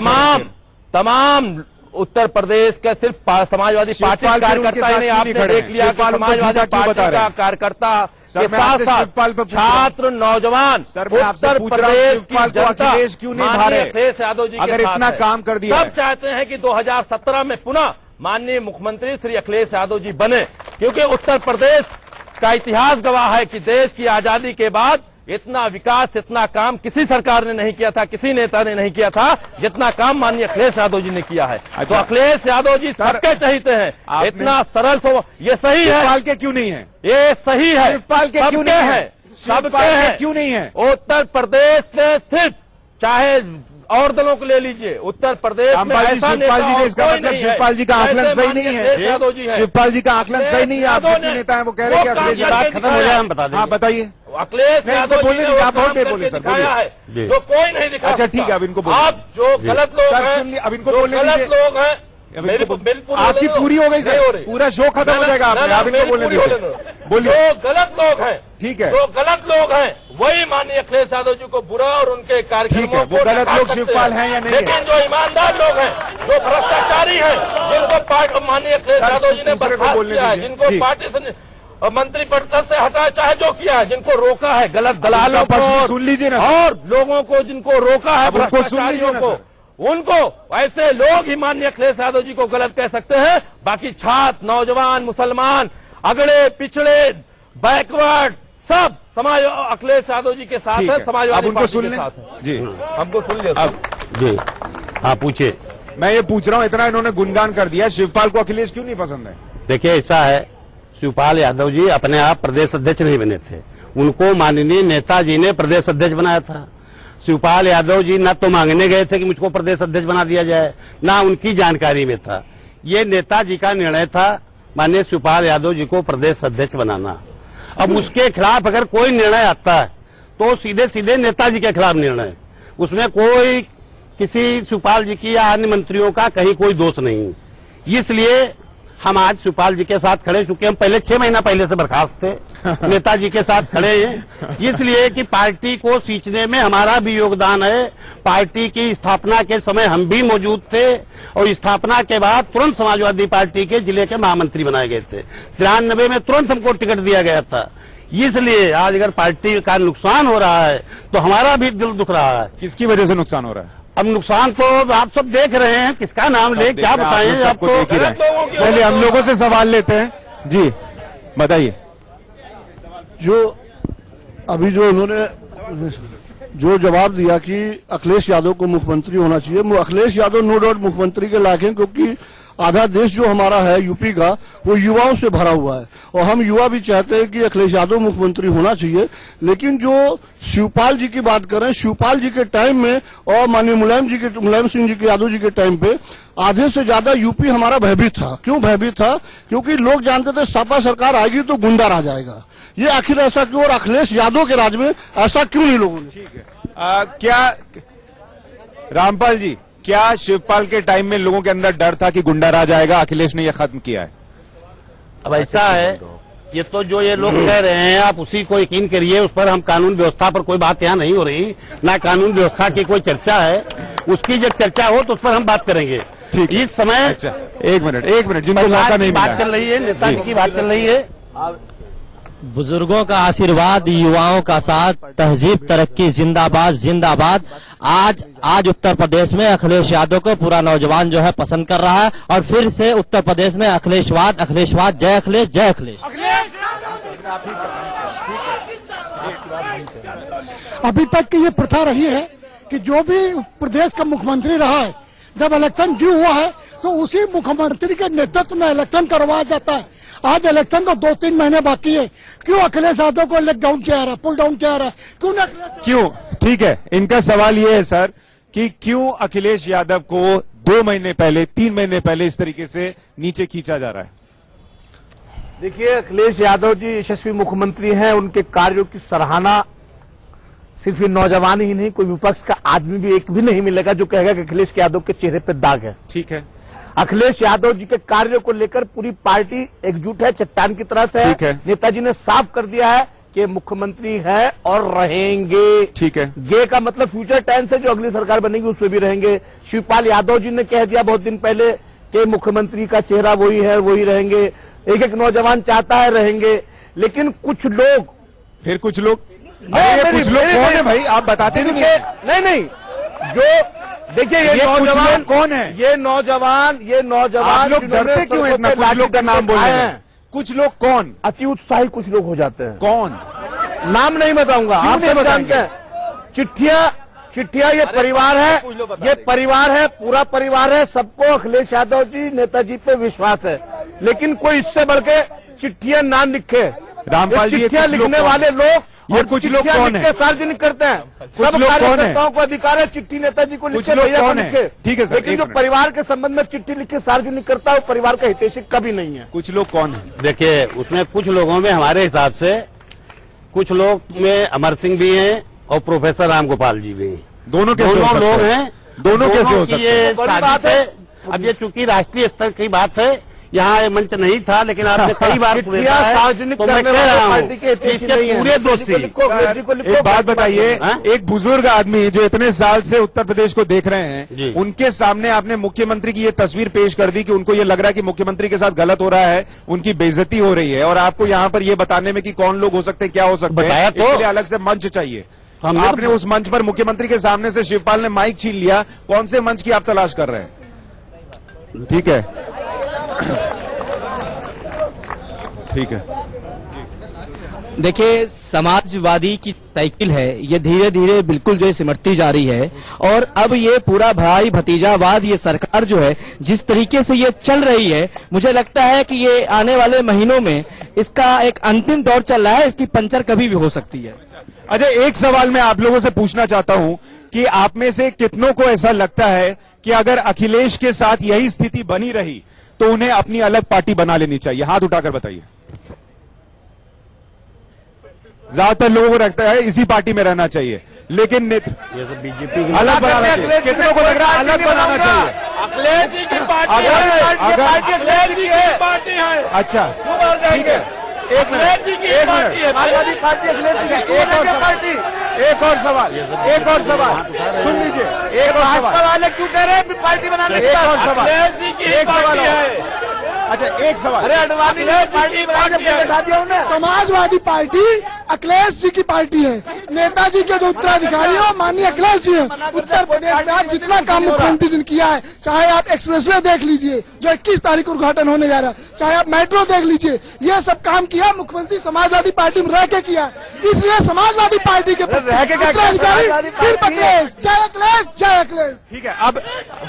तमाम उत्तर प्रदेश का सिर्फ समाजवादी पार्टी कार्यकर्ता ही नहीं, आपने देख लिया कि समाजवादी पार्टी का कार्यकर्ता के साथ साथ छात्र, नौजवान, उत्तर प्रदेश की जनता माननीय अखिलेश यादव जी अगर इतना काम कर दिया, सब चाहते हैं कि 2017 में पुनः माननीय मुख्यमंत्री श्री अखिलेश यादव जी बने, क्योंकि उत्तर प्रदेश का इतिहास गवाह है कि देश की आजादी के बाद इतना विकास, इतना काम किसी सरकार ने नहीं किया था, किसी नेता ने नहीं किया था, जितना काम माननीय अखिलेश यादव जी ने किया है। तो अखिलेश यादव जी सबके चाहते हैं, इतना सरल ये सही है। शिवपाल के क्यों नहीं है? ये सही है, शिवपाल के क्यों नहीं है? सबके हैं, क्यों नहीं है? उत्तर प्रदेश से सिर्फ, चाहे और दलों को ले लीजिए, उत्तर प्रदेश में ऐसा शिवपाल जी ने इसका मतलब शिवपाल जी का आकलन सही नहीं है। शिवपाल जी का आकलन सही नहीं है। आप जो नेता है वो कह रहे हैं कि अखिलेश बात खत्म हो जाए, हम बता दें। हाँ बताइए। अखिलेश यादव बोलने दीजिए, आप बहुत देर बोले सर, बोलिए। जो कोई नहीं दिखा। अच्छा ठीक है, अब इनको आप जो गलत लोग हैं, अब इनको बोलने दीजिए। गलत लोग हैं, आपकी पूरी हो गई सर, पूरा शो खत्म हो जाएगा। आप इनको बोलने दीजिए, बोलिए। जो गलत लोग हैं, ठीक है, जो गलत लोग हैं वही माननीय अखिलेश यादव जी को बुरा और उनके कार्यक्रमों को, वो गलत लोग शिवपाल हैं या नहीं? लेकिन जो ईमानदार लोग हैं, जो भ्रष्टाचारी हैं, जिनको माननीय अखिलेश यादव जी ने बर्खास्त किया है, जिनको पार्टी से मंत्री परिषद से हटाया, चाहे जो किया है, जिनको रोका है गलत दलालों को, सुन लीजिए ना, और लोगों को जिनको रोका है भ्रष्टाचारियों को, उनको, ऐसे लोग ही माननीय अखिलेश यादव जी को गलत कह सकते हैं। बाकी छात्र, नौजवान, मुसलमान, अगड़े पिछड़े, बैकवर्ड, सब समाज अखिलेश यादव जी के साथ है, समाजवादी पार्टी के साथ है। जी, हमको सुन लिया जी, हाँ पूछिए। मैं ये पूछ रहा हूँ, इतना इन्होंने गुणगान कर दिया, शिवपाल को अखिलेश क्यों नहीं पसंद है? देखिए ऐसा है, शिवपाल यादव जी अपने आप प्रदेश अध्यक्ष नहीं बने थे, उनको माननीय नेताजी ने प्रदेश अध्यक्ष बनाया था। शिवपाल यादव जी न तो मांगने गए थे कि मुझको प्रदेश अध्यक्ष बना दिया जाए, ना उनकी जानकारी में था। ये नेताजी का निर्णय था, माननीय शिवपाल यादव जी को प्रदेश अध्यक्ष बनाना। अब उसके खिलाफ अगर कोई निर्णय आता है तो सीधे सीधे नेताजी के खिलाफ निर्णय, उसमें कोई किसी शिवपाल जी की या अन्य मंत्रियों का कहीं कोई दोष नहीं। इसलिए हम आज शिवपाल जी के साथ खड़े, चूंकि हम पहले 6 महीना पहले से बर्खास्त थे, नेताजी के साथ खड़े हैं, इसलिए कि पार्टी को सींचने में हमारा भी योगदान है। पार्टी की स्थापना के समय हम भी मौजूद थे और स्थापना के बाद तुरंत समाजवादी पार्टी के जिले के महामंत्री बनाए गए थे। 93 में तुरंत हमको टिकट दिया गया था। इसलिए आज अगर पार्टी का नुकसान हो रहा है तो हमारा भी दिल दुख रहा है। किसकी वजह से नुकसान हो रहा है? अब नुकसान तो आप सब देख रहे हैं, किसका नाम ले क्या बताएं, आपको देख ही रहे हैं। पहले हम लोगों से सवाल लेते हैं। जी बताइए। जो अभी जो उन्होंने जो जवाब दिया कि अखिलेश यादव को मुख्यमंत्री होना चाहिए, वो अखिलेश यादव नो डाउट मुख्यमंत्री के लायक हैं, क्योंकि आधा देश जो हमारा है यूपी का वो युवाओं से भरा हुआ है और हम युवा भी चाहते हैं कि अखिलेश यादव मुख्यमंत्री होना चाहिए। लेकिन जो शिवपाल जी की बात करें, शिवपाल जी के टाइम में और माननीय मुलायम सिंह जी के यादव जी के टाइम पे आधे से ज्यादा यूपी हमारा भयभीत था। क्यों भयभीत था? क्योंकि लोग जानते थे सपा सरकार आएगी तो गुंडा राज आएगा। ये आखिर ऐसा क्यों, और अखिलेश यादव के राज में ऐसा क्यों नहीं लोगों ने? ठीक है। क्या रामपाल जी, क्या शिवपाल के टाइम में लोगों के अंदर डर था कि गुंडा राज आएगा? अखिलेश ने यह खत्म किया है। अब ऐसा है, ये तो जो ये लोग कह रहे हैं आप उसी को यकीन करिए। उस पर हम कानून व्यवस्था पर कोई बात यहाँ नहीं हो रही, ना कानून व्यवस्था की कोई चर्चा है। उसकी जब चर्चा हो तो उस पर हम बात करेंगे। ठीक, इस समय अच्छा एक मिनट जिनको मौका नहीं मिला, बात चल रही है, नेताजी की बात चल रही है। बुजुर्गों का आशीर्वाद, युवाओं का साथ, तहजीब तरक्की जिंदाबाद जिंदाबाद। आज उत्तर प्रदेश में अखिलेश यादव को पूरा नौजवान जो है पसंद कर रहा है और फिर से उत्तर प्रदेश में अखिलेशवाद, जय अखिलेश जय अखिलेश। अभी तक की ये प्रथा रही है कि जो भी प्रदेश का मुख्यमंत्री रहा है, जब इलेक्शन ड्यू हुआ है तो उसी मुख्यमंत्री के नेतृत्व में इलेक्शन करवाया जाता है। आज इलेक्शन को 2-3 महीने बाकी है, क्यों अखिलेश यादव को लेक डाउन किया रहा है, पुल डाउन किया रहा है, क्यों ना? क्यों? ठीक है, इनका सवाल ये है सर कि क्यों अखिलेश यादव को 2 महीने पहले, 3 महीने पहले इस तरीके से नीचे खींचा जा रहा है? देखिए, अखिलेश यादव जी यशस्वी मुख्यमंत्री हैं, उनके कार्यों की सराहना सिर्फ ये नौजवान ही नहीं, कोई विपक्ष का आदमी भी एक भी नहीं मिलेगा जो कहेगा कि अखिलेश यादव के चेहरे पर दाग है। ठीक है, अखिलेश यादव जी के कार्यों को लेकर पूरी पार्टी एकजुट है, चट्टान की तरह से ठीक है। नेताजी ने साफ कर दिया है कि मुख्यमंत्री है और रहेंगे। ठीक है, गे का मतलब फ्यूचर टेंस है, जो अगली सरकार बनेगी उसमें भी रहेंगे। शिवपाल यादव जी ने कह दिया बहुत दिन पहले कि मुख्यमंत्री का चेहरा वही है, वही रहेंगे। एक नौजवान चाहता है रहेंगे, लेकिन कुछ लोग, फिर कुछ लोग, कुछ लोग कौन है भाई? आप बताते नहीं, जो देखिए ये नौजवान कौन है? ये नौजवान आप लोग डरते क्यों हैं इतना? कुछ लोग का नाम बोलने हैं। कुछ लोग कौन? अति उत्साही कुछ लोग हो जाते हैं। कौन? नाम नहीं बताऊंगा, आप सब जानते हैं। चिट्ठियां ये परिवार है, पूरा परिवार है। सबको अखिलेश यादव जी, नेताजी पे विश्वास है, लेकिन कोई इससे बढ़ के चिट्ठियां ना लिखे। रामपाल जी, चिट्ठियां लिखने वाले लोग, ये कुछ लोग कौन है? सार्वजनिक करते हैं। कुछ लोग कौन है? को अधिकार है चिट्ठी नेताजी को लिखे, लोग भैया को कौन है? लिखे। ठीक है सर, लेकिन जो परिवार के संबंध में चिट्ठी लिख के सार्वजनिक करता है वो परिवार का हितैषी कभी नहीं है। कुछ लोग कौन है? देखिए, उसमें कुछ लोगों में हमारे हिसाब से कुछ लोग में अमर सिंह भी हैं और प्रोफेसर रामगोपाल जी भी हैं। दोनों लोग हैं। दोनों कैसे हो सकते हैं? ये बात है। अब ये चूंकि राष्ट्रीय स्तर की बात है, यहाँ मंच नहीं था, लेकिन आपने कई बार सार्वजनिक तो मैं कह रहा हूँ कि इसके पूरे दोषी। एक बात बताइए, एक बुजुर्ग आदमी जो इतने साल से उत्तर प्रदेश को देख रहे हैं, उनके सामने आपने मुख्यमंत्री की ये तस्वीर पेश कर दी कि उनको ये लग रहा है कि मुख्यमंत्री के साथ गलत हो रहा है, उनकी बेइज्जती हो रही है, और आपको यहाँ पर ये बताने में कि कौन लोग हो सकते हैं, क्या हो सकते हैं, इसके लिए अलग से मंच चाहिए। आपने उस मंच पर मुख्यमंत्री के सामने से शिवपाल ने माइक छीन लिया। कौन से मंच की आप तलाश कर रहे हैं? ठीक है, ठीक है। देखिए, समाजवादी की साइकिल है, ये धीरे धीरे बिल्कुल जो है सिमटती जा रही है। और अब ये पूरा भाई भतीजावाद, ये सरकार जो है जिस तरीके से ये चल रही है, मुझे लगता है कि ये आने वाले महीनों में इसका एक अंतिम दौर चल रहा है, इसकी पंचर कभी भी हो सकती है। अच्छा, एक सवाल मैं आप लोगों से पूछना चाहता हूं कि आप में से कितनों को ऐसा लगता है कि अगर अखिलेश के साथ यही स्थिति बनी रही तो उन्हें अपनी अलग पार्टी बना लेनी चाहिए? हाथ उठाकर बताइए। ज्यादातर लोगों को लगता है इसी पार्टी में रहना चाहिए, लेकिन ये तो बीजेपी अलग बनाना चाहिए। कितनों को लग रहा है अलग बनाना चाहिए? अखिलेश जी की पार्टी है। अच्छा ठीक है, एक मिनट, समाजवादी पार्टी एक और सवाल सुन लीजिए, एक और सवाल वाले क्यों कह रहे हैं पार्टी बनाने? एक और सवाल, एक सवाल अच्छा एक सवाल। अरे अडवाणी ने पार्टी बैठा दिया उन्हें। समाजवादी पार्टी अखिलेश जी की पार्टी है। नेताजी के जो उत्तराधिकारी है माननीय अखिलेश जी है। उत्तर प्रदेश में आज जितना काम मुख्यमंत्री जी ने किया है, चाहे आप एक्सप्रेसवे देख लीजिए जो 21 तारीख को उद्घाटन होने जा रहा है, चाहे आप मेट्रो देख लीजिए, ये सब काम किया मुख्यमंत्री समाजवादी पार्टी में रह के किया। इसलिए समाजवादी पार्टी के उत्तराधिकारी सिर्फ अखिलेश। जय अखिलेश, जय अखिलेश। ठीक है,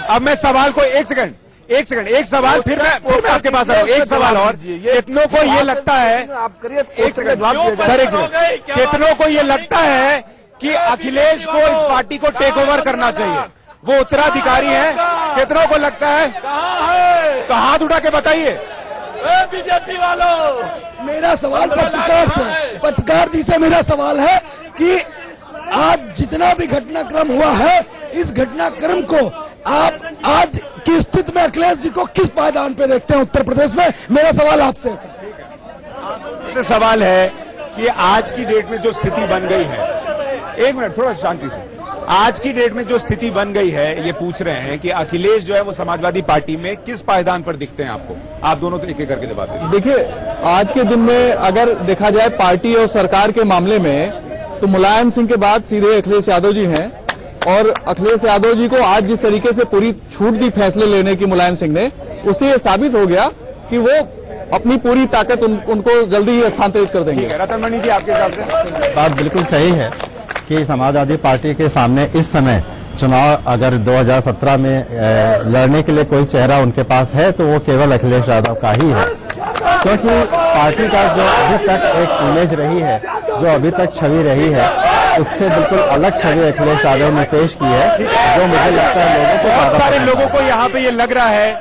अब मैं सवाल को एक सेकंड, एक सवाल, फिर मैं आपके पास आ रहा हूं। एक सवाल और, कितनों को ये लगता है, आप करिए एक सेकंड सर, एक सेकंड, कितनों को ये लगता है कि अखिलेश को इस पार्टी को टेक ओवर करना चाहिए? वो उत्तराधिकारी हैं, कितनों को लगता है? तो हाथ उठा के बताइए। बीजेपी वालों, मेरा सवाल पत्रकार जी से मेरा सवाल है कि आज जितना भी घटनाक्रम हुआ है, इस घटनाक्रम को आप आज की स्थिति में अखिलेश जी को किस पायदान पे देखते हैं उत्तर प्रदेश में? मेरा सवाल आपसे सवाल है कि आज की डेट में जो स्थिति बन गई है, एक मिनट थोड़ा शांति से, आज की डेट में जो स्थिति बन गई है, ये पूछ रहे हैं कि अखिलेश जो है वो समाजवादी पार्टी में किस पायदान पर दिखते हैं आपको? आप दोनों तो एक एक करके जवाब दीजिए। देखिए, आज के दिन में अगर देखा जाए पार्टी और सरकार के मामले में, तो मुलायम सिंह के बाद सीधे अखिलेश यादव जी हैं। और अखिलेश यादव जी को आज जिस तरीके से पूरी छूट दी फैसले लेने की मुलायम सिंह ने, उससे ये साबित हो गया कि वो अपनी पूरी ताकत उनको जल्दी ही हस्तांतरित कर देंगे। रतनमणि जी, आपके हिसाब से बात बिल्कुल सही है कि समाजवादी पार्टी के सामने इस समय चुनाव अगर 2017 में लड़ने के लिए कोई चेहरा उनके पास है तो वो केवल अखिलेश यादव का ही है, क्योंकि पार्टी का जो अभी तक एक इमेज रही है, जो अभी तक छवि रही है, उससे बिल्कुल अलग छवि अखिलेश यादव ने पेश की है, जो मुझे लगता है लोगों को, बहुत सारे लोगों को यहाँ पे ये लग रहा है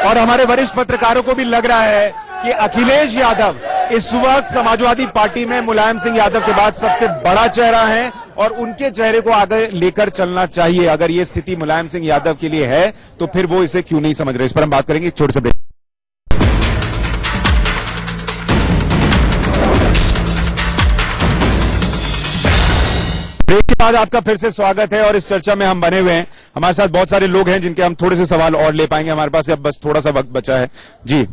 और हमारे वरिष्ठ पत्रकारों को भी लग रहा है कि अखिलेश यादव इस वक्त समाजवादी पार्टी में मुलायम सिंह यादव के बाद सबसे बड़ा चेहरा है और उनके चेहरे को आगे लेकर चलना चाहिए। अगर ये स्थिति मुलायम सिंह यादव के लिए है तो फिर वो इसे क्यों नहीं समझ रहे? इस पर हम बात करेंगे एक छोटे से ब्रेक। ब्रेक के बाद आपका फिर से स्वागत है और इस चर्चा में हम बने हुए हैं। हमारे साथ बहुत सारे लोग हैं जिनके हम थोड़े से सवाल और ले पाएंगे। हमारे पास अब बस थोड़ा सा वक्त बचा है। जी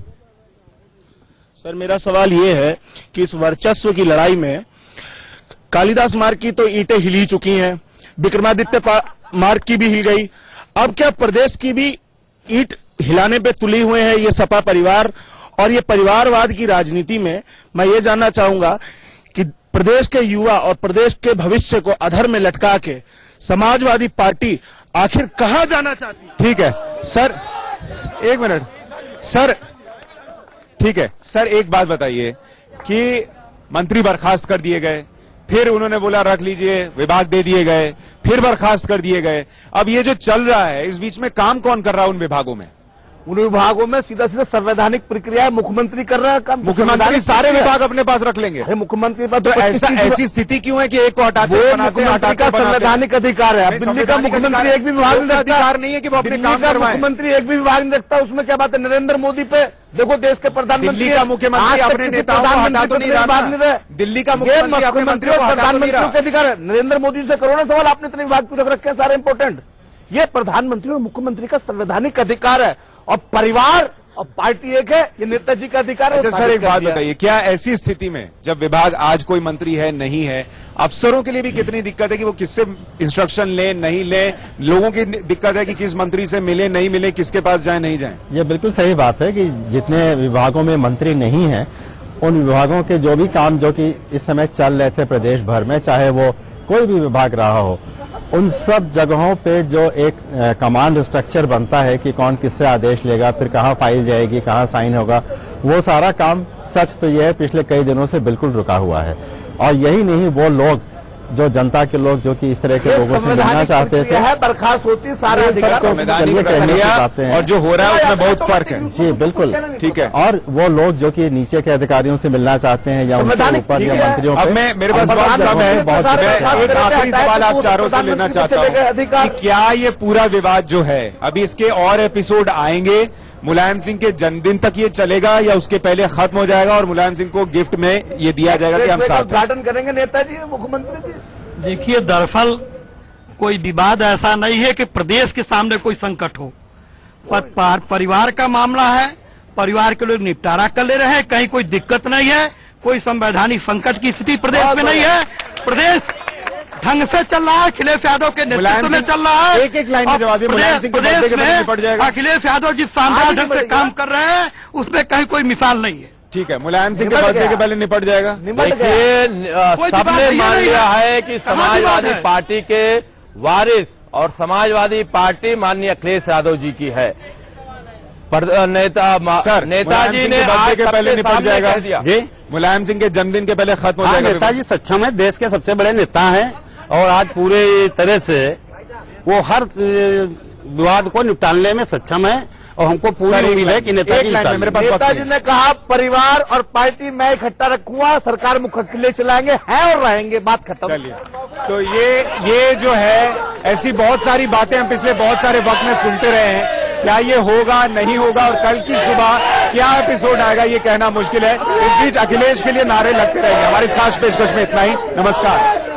सर, मेरा सवाल ये है कि इस वर्चस्व की लड़ाई में कालिदास मार्ग की तो ईंटें हिली चुकी हैं, विक्रमादित्य मार्ग की भी हिल गई, अब क्या प्रदेश की भी ईंट हिलाने पे तुले हुए हैं ये सपा परिवार? और ये परिवारवाद की राजनीति में मैं ये जानना चाहूंगा कि प्रदेश के युवा और प्रदेश के भविष्य को अधर में लटका के समाजवादी पार्टी आखिर कहां जाना चाहती? ठीक है सर, एक मिनट सर, ठीक है सर, एक बात बताइए कि मंत्री बर्खास्त कर दिए गए, फिर उन्होंने बोला रख लीजिए, विभाग दे दिए गए, फिर बर्खास्त कर दिए गए। अब ये जो चल रहा है, इस बीच में काम कौन कर रहा है उन विभागों में? उन विभागों में सीधा सीधा संवैधानिक प्रक्रिया मुख्यमंत्री कर रहा है काम। मुख्यमंत्री सारे विभाग अपने पास रख लेंगे? मुख्यमंत्री पर तो ऐसी स्थिति क्यों है कि एक को हटाते का संवैधानिक अधिकार है? दिल्ली का मुख्यमंत्री एक भी विभाग नहीं रखता, अधिकार नहीं है कि वो अपने काम करवाएं। मुख्यमंत्री एक भी विभाग नहीं रखता, उसमें क्या बात है? नरेंद्र मोदी पे देखो, देश के प्रधानमंत्री, दिल्ली का मुख्यमंत्री अपने नेताओं को हटा तो नहीं रहा, दिल्ली का मुख्यमंत्री अपने मंत्रियों को हटा तो नहीं रहा। अधिकार है। नरेंद्र मोदी से करोड़ों सवाल, आपने इतने विभाग क्यों रख रखे हैं सारे इंपोर्टेंट? ये प्रधानमंत्री और मुख्यमंत्री का संवैधानिक अधिकार है और परिवार और पार्टी एक है, ये नेताजी का अधिकार है। अच्छा सर, एक बात बताइए, क्या ऐसी स्थिति में जब विभाग आज कोई मंत्री है नहीं है, अफसरों के लिए भी कितनी दिक्कत है कि वो किससे इंस्ट्रक्शन लें नहीं लें? लोगों की दिक्कत है कि किस मंत्री से मिले नहीं मिले, किसके पास जाए नहीं जाए? ये बिल्कुल सही बात है कि जितने विभागों में मंत्री नहीं है, उन विभागों के जो भी काम जो कि इस समय चल रहे थे प्रदेश भर में, चाहे वो कोई भी विभाग रहा हो, उन सब जगहों पे जो एक कमांड स्ट्रक्चर बनता है कि कौन किससे आदेश लेगा, फिर कहाँ फाइल जाएगी, कहाँ साइन होगा, वो सारा काम सच तो यह है पिछले कई दिनों से बिल्कुल रुका हुआ है। और यही नहीं, वो लोग जो जनता के लोग जो कि इस तरह के लोगों से मिलना चाहते थे, है बर्खास्त होती सारे अधिकार चलिए कहना चाहते हैं। और जो हो रहा है उसमें बहुत फर्क है। जी बिल्कुल ठीक है। और वो लोग जो कि नीचे के अधिकारियों से मिलना चाहते हैं या उनके ऊपर या मंत्रियों अब पे, मैं मेरे पास बहुत कम है, मैं एक आखिरी सवाल आप चारों से लेना चाहता हूं कि क्या ये पूरा विवाद जो है अभी इसके और एपिसोड आएंगे, मुलायम सिंह के जन्मदिन तक ये चलेगा या उसके पहले खत्म हो जाएगा और मुलायम सिंह को गिफ्ट में ये दिया जाएगा कि हम साथ उद्घाटन करेंगे नेताजी मुख्यमंत्री जी? देखिए, दरअसल कोई विवाद ऐसा नहीं है कि प्रदेश के सामने कोई संकट हो, पर परिवार का मामला है, परिवार के लोग निपटारा कर ले रहे हैं, कहीं कोई दिक्कत नहीं है, कोई संवैधानिक संकट की स्थिति प्रदेश में नहीं है, प्रदेश ढंग से चल रहा है, अखिलेश यादव के नेतृत्व में चल रहा है। एक लाइन में जवाब प्रदेश में अखिलेश यादव जिस शानदार ढंग से काम कर रहे हैं उसमें कहीं कोई मिसाल नहीं है। ठीक है, मुलायम सिंह के बर्थडे के पहले निपट जाएगा। देखिए, सबने मान लिया है कि समाजवादी पार्टी के वारिस और समाजवादी पार्टी माननीय अखिलेश यादव जी की है। नेताजी ने आज के पहले निपट जाएगा जी, मुलायम सिंह के जन्मदिन के पहले खत्म हो जाएगा। नेताजी सक्षम है, देश के सबसे बड़े नेता हैं और आज पूरे तरह से वो हर विवाद को निपटाने में सक्षम है और हमको पूरी उम्मीद है कि नेताजी ने कहा परिवार और पार्टी मैं इकट्ठा रखूंगा, सरकार मुख्य चलाएंगे, हैं और रहेंगे, बात खत्म। चलिए, तो ये जो है ऐसी बहुत सारी बातें हम पिछले बहुत सारे वक्त में सुनते रहे हैं। क्या ये होगा नहीं होगा और कल की सुबह क्या एपिसोड आएगा ये कहना मुश्किल है। इस बीच अखिलेश के लिए नारे लगते रहेंगे। हमारी इस खास पेशकश में इतना ही। नमस्कार।